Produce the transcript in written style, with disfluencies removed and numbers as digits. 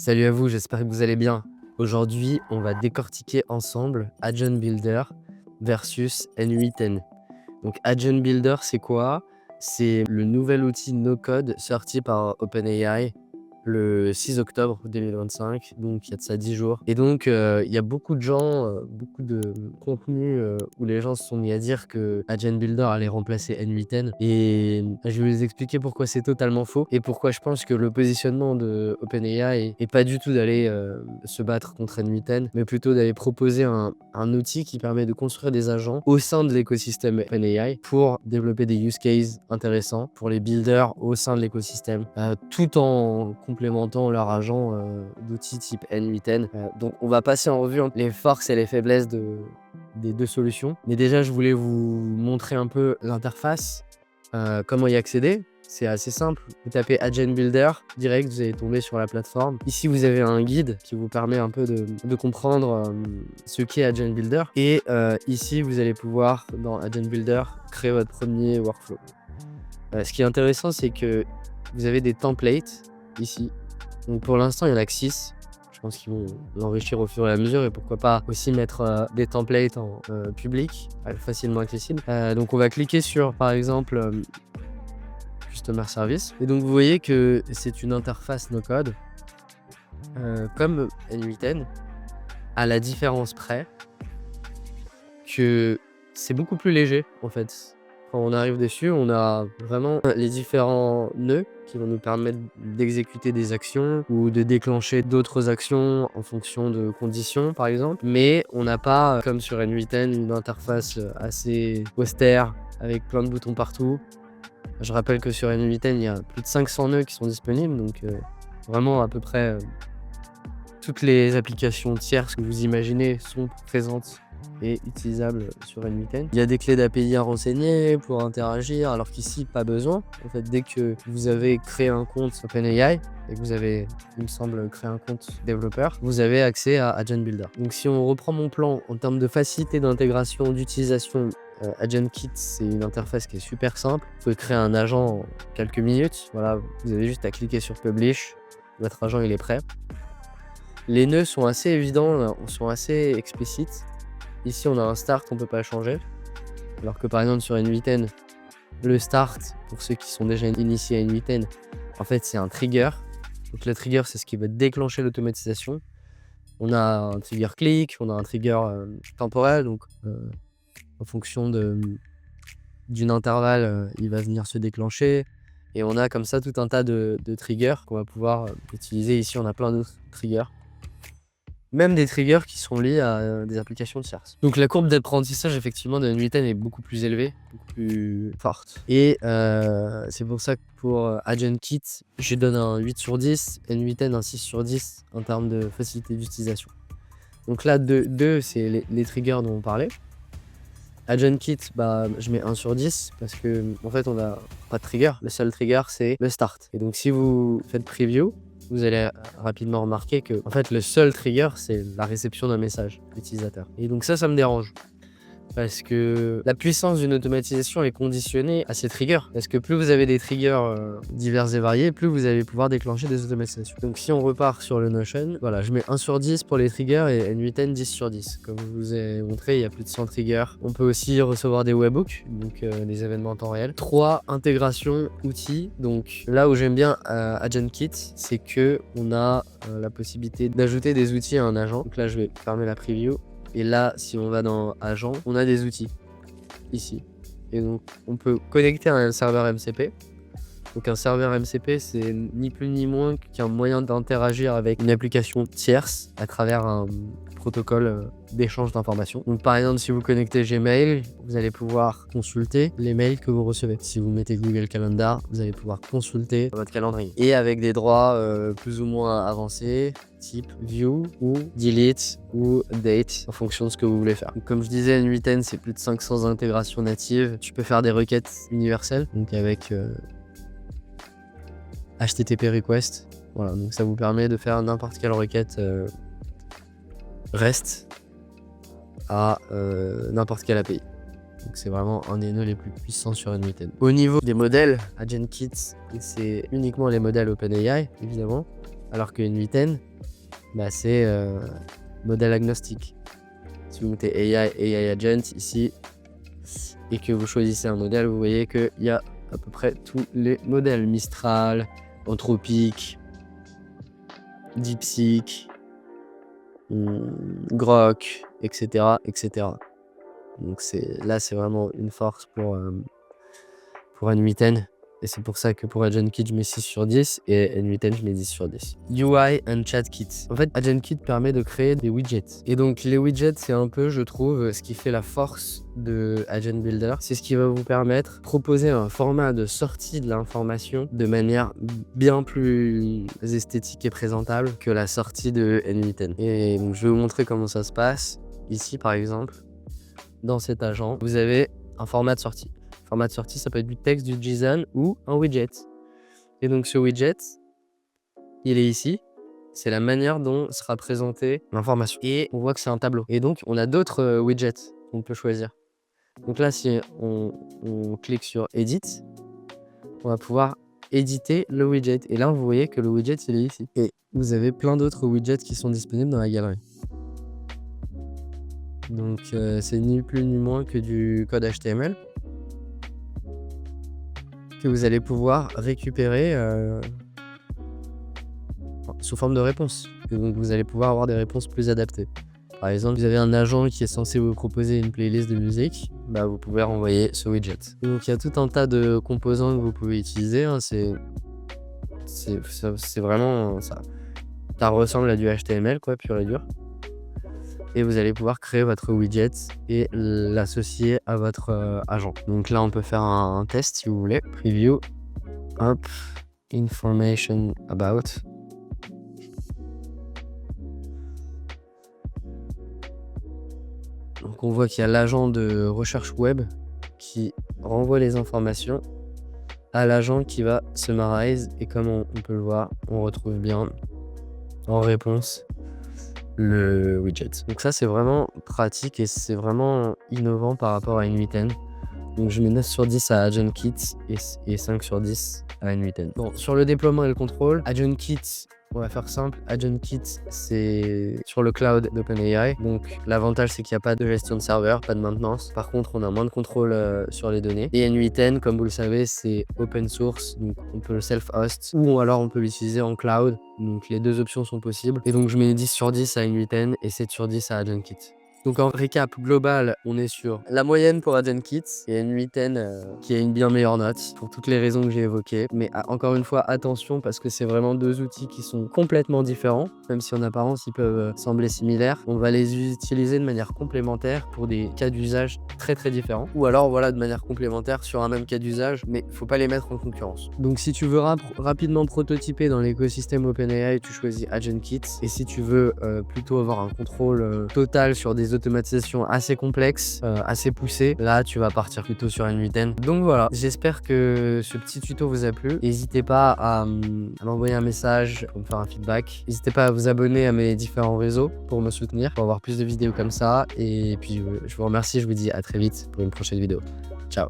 Salut à vous, j'espère que vous allez bien. Aujourd'hui, on va décortiquer ensemble Agent Builder versus N8N. Donc Agent Builder, c'est quoi? C'est le nouvel outil no-code sorti par OpenAI le 6 octobre 2025, donc il y a de ça 10 jours. Et donc, il y a beaucoup de gens, beaucoup de contenus où les gens se sont mis à dire que Agent Builder allait remplacer N8N. Et je vais vous expliquer pourquoi c'est totalement faux et pourquoi je pense que le positionnement de OpenAI est pas du tout d'aller se battre contre N8N, mais plutôt d'aller proposer un outil qui permet de construire des agents au sein de l'écosystème OpenAI pour développer des use cases intéressants pour les builders au sein de l'écosystème, tout en complémentant leur agent d'outils type N8N. Donc on va passer en revue les forces et les faiblesses des deux solutions. Mais déjà, je voulais vous montrer un peu l'interface, comment y accéder. C'est assez simple, vous tapez Agent Builder, direct vous allez tomber sur la plateforme. Ici vous avez un guide qui vous permet un peu de comprendre ce qu'est Agent Builder. Et ici vous allez pouvoir, dans Agent Builder, créer votre premier workflow. Ce qui est intéressant, c'est que vous avez des templates ici. Donc pour l'instant il n'y en a que 6. Je pense qu'ils vont l'enrichir au fur et à mesure, et pourquoi pas aussi mettre des templates en public, facilement accessibles. Donc on va cliquer sur par exemple Customer Service. Et donc vous voyez que c'est une interface no-code comme N8N, à la différence près que c'est beaucoup plus léger en fait. Quand on arrive dessus, on a vraiment les différents nœuds qui vont nous permettre d'exécuter des actions ou de déclencher d'autres actions en fonction de conditions par exemple. Mais on n'a pas, comme sur N8N, une interface assez austère avec plein de boutons partout. Je rappelle que sur N8N, il y a plus de 500 nœuds qui sont disponibles, donc vraiment à peu près toutes les applications tierces que vous imaginez sont présentes et utilisables sur N8N. Il y a des clés d'API à renseigner pour interagir, alors qu'ici, pas besoin. En fait, dès que vous avez créé un compte OpenAI et que vous avez, il me semble, créé un compte développeur, vous avez accès à Agent Builder. Donc si on reprend mon plan en termes de facilité d'intégration, d'utilisation, AgentKit, c'est une interface qui est super simple. Vous pouvez créer un agent en quelques minutes. Voilà, vous avez juste à cliquer sur Publish. Votre agent, il est prêt. Les nœuds sont assez évidents, sont assez explicites. Ici, on a un start qu'on ne peut pas changer. Alors que par exemple, sur N8N, le start, pour ceux qui sont déjà initiés à N8N, en fait, c'est un trigger. Donc le trigger, c'est ce qui va déclencher l'automatisation. On a un trigger click, on a un trigger temporel. Donc en fonction d'une intervalle, il va venir se déclencher. Et on a comme ça tout un tas de triggers qu'on va pouvoir utiliser. Ici, on a plein d'autres triggers. Même des triggers qui sont liés à des applications tierces. Donc la courbe d'apprentissage effectivement de N8N est beaucoup plus élevée, beaucoup plus forte. Et c'est pour ça que pour AgentKit, je donne un 8 sur 10, N8N un 6 sur 10 en termes de facilité d'utilisation. Donc là, 2 c'est les triggers dont on parlait. AgentKit, je mets 1 sur 10 parce que en fait on n'a pas de trigger. Le seul trigger c'est le start. Et donc si vous faites preview, vous allez rapidement remarquer que en fait le seul trigger c'est la réception d'un message utilisateur. Et donc ça me dérange. Parce que la puissance d'une automatisation est conditionnée à ces triggers. Parce que plus vous avez des triggers divers et variés, plus vous allez pouvoir déclencher des automatisations. Donc si on repart sur le Notion, voilà, je mets 1 sur 10 pour les triggers et N8N 10 sur 10. Comme je vous ai montré, il y a plus de 100 triggers. On peut aussi recevoir des webhooks, donc des événements en temps réel. 3 intégrations outils. Donc là où j'aime bien AgentKit, c'est que on a la possibilité d'ajouter des outils à un agent. Donc là, je vais fermer la preview. Et là, si on va dans Agent, on a des outils ici. Et donc, on peut connecter à un serveur MCP. Donc, un serveur MCP, c'est ni plus ni moins qu'un moyen d'interagir avec une application tierce à travers un protocole d'échange d'informations. Donc, par exemple, si vous connectez Gmail, vous allez pouvoir consulter les mails que vous recevez. Si vous mettez Google Calendar, vous allez pouvoir consulter votre calendrier. Et avec des droits plus ou moins avancés, type view ou delete ou date en fonction de ce que vous voulez faire. Donc, comme je disais, N8N c'est plus de 500 intégrations natives. Tu peux faire des requêtes universelles, donc avec HTTP request. Voilà, donc ça vous permet de faire n'importe quelle requête REST à n'importe quelle API. Donc c'est vraiment un des nœuds les plus puissants sur N8N. Au niveau des modèles, AgentKit, c'est uniquement les modèles OpenAI, évidemment, alors que N8N, bah, c'est modèle agnostique. Si vous mettez AI Agent ici et que vous choisissez un modèle, vous voyez qu'il y a à peu près tous les modèles. Mistral, Anthropic, DeepSeek, Grok, etc., etc. Donc là, c'est vraiment une force pour N8N. Et c'est pour ça que pour AgentKit, je mets 6 sur 10 et N8N, je mets 10 sur 10. UI and ChatKit. En fait, AgentKit permet de créer des widgets. Et donc, les widgets, c'est un peu, je trouve, ce qui fait la force de Agent Builder. C'est ce qui va vous permettre de proposer un format de sortie de l'information de manière bien plus esthétique et présentable que la sortie de N8N. Et donc, je vais vous montrer comment ça se passe. Ici, par exemple, dans cet agent, vous avez un format de sortie. Format de sortie, ça peut être du texte, du JSON ou un widget. Et donc ce widget, il est ici. C'est la manière dont sera présentée l'information. Et on voit que c'est un tableau. Et donc on a d'autres widgets qu'on peut choisir. Donc là, si on clique sur Edit, on va pouvoir éditer le widget. Et là, vous voyez que le widget, il est ici. Et vous avez plein d'autres widgets qui sont disponibles dans la galerie. Donc c'est ni plus ni moins que du code HTML que vous allez pouvoir récupérer sous forme de réponse. Et donc vous allez pouvoir avoir des réponses plus adaptées. Par exemple, vous avez un agent qui est censé vous proposer une playlist de musique, bah, vous pouvez renvoyer ce widget. Et donc il y a tout un tas de composants que vous pouvez utiliser. Hein. C'est vraiment ça. Ça ressemble à du HTML, quoi, pur et dur. Et vous allez pouvoir créer votre widget et l'associer à votre agent. Donc là, on peut faire un test si vous voulez. Preview, hop, information about. Donc on voit qu'il y a l'agent de recherche web qui renvoie les informations à l'agent qui va summarize. Et comme on peut le voir, on retrouve bien en réponse le widget. Donc ça, c'est vraiment pratique et c'est vraiment innovant par rapport à N8N. Donc je mets 9 sur 10 à AgentKit et 5 sur 10 à N8N. Bon, sur le déploiement et le contrôle, AgentKit, on va faire simple. AgentKit, c'est sur le cloud d'OpenAI. Donc l'avantage, c'est qu'il n'y a pas de gestion de serveur, pas de maintenance. Par contre, on a moins de contrôle sur les données. Et N8N, comme vous le savez, c'est open source. Donc on peut le self-host ou alors on peut l'utiliser en cloud. Donc les deux options sont possibles. Et donc je mets 10 sur 10 à N8N et 7 sur 10 à AgentKit. Donc en récap global, on est sur la moyenne pour AgentKit et N8N qui a une bien meilleure note pour toutes les raisons que j'ai évoquées. Mais encore une fois, attention parce que c'est vraiment deux outils qui sont complètement différents, même si en apparence ils peuvent sembler similaires. On va les utiliser de manière complémentaire pour des cas d'usage très très différents. Ou alors voilà, de manière complémentaire sur un même cas d'usage, mais faut pas les mettre en concurrence. Donc si tu veux rapidement prototyper dans l'écosystème OpenAI, tu choisis AgentKit. Et si tu veux plutôt avoir un contrôle total sur des automatisations assez complexes, assez poussées, là tu vas partir plutôt sur N8N. Donc voilà, j'espère que ce petit tuto vous a plu. N'hésitez pas à m'envoyer un message pour me faire un feedback. N'hésitez pas à vous abonner à mes différents réseaux pour me soutenir, pour avoir plus de vidéos comme ça. Et puis je vous remercie, je vous dis à très vite pour une prochaine vidéo. Ciao.